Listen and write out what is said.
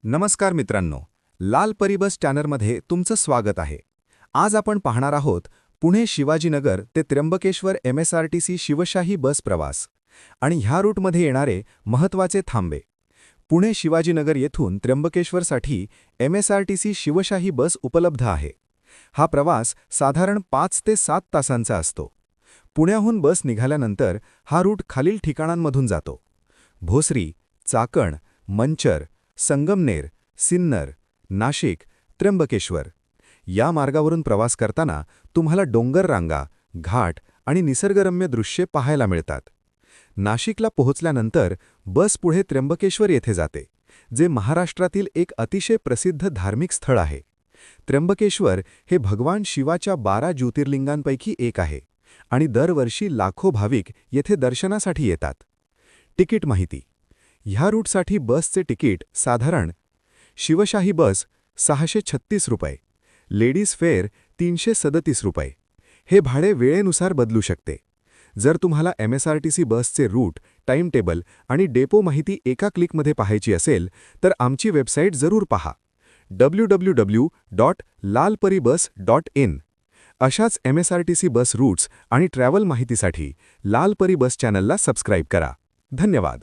नमस्कार मित्रांनो, लाल परी बस चॅनलमध्ये तुमचं स्वागत आहे. आज आपण पाहणार आहोत पुणे शिवाजीनगर ते त्र्यंबकेश्वर MSRTC शिवशाही बस प्रवास आणि ह्या रूटमध्ये येणारे महत्त्वाचे थांबे. पुणे शिवाजीनगर येथून त्र्यंबकेश्वरसाठी MSRTC शिवशाही बस उपलब्ध आहे. हा प्रवास साधारण 5 ते 7 तासांचा असतो. पुण्याहून बस निघाल्यानंतर हा रूट खालील ठिकाणांमधून जातो: भोसरी, चाकण, मंचर, संगमनेर, सिन्नर, नाशिक, त्र्यंबकेश्वर. या मार्गावरून प्रवास करताना तुम्हाला डोंगर रांगा, घाट आणि निसर्गरम्य दृश्ये पाहायला मिळतात. नाशिकला पोहोचल्यानंतर बस पुढे त्र्यंबकेश्वर येथे जाते, जे महाराष्ट्रातील एक अतिशय प्रसिद्ध धार्मिक स्थळ आहे. त्र्यंबकेश्वर हे भगवान शिवाच्या 12 ज्योतिर्लिंगांपैकी एक आहे आणि दरवर्षी लाखो भाविक येथे दर्शनासाठी येतात. तिकीट माहिती: ह्या रूटसाठी बसचे तिकीट साधारण: शिवशाही बस ₹636, लेडीज फेअर ₹337. हे भाडे वेळेनुसार बदलू शकते. जर तुम्हाला MSRTC बसचे रूट, टाइम टेबल आणि डेपो माहिती एका क्लिकमध्ये पाहायची असेल तर आमची वेबसाईट जरूर पहा: www.lalparibus.in. अशाच MSRTC बस रूट्स आणि ट्रॅव्हल माहितीसाठी लाल परी बस चॅनलला सबस्क्राईब करा. धन्यवाद.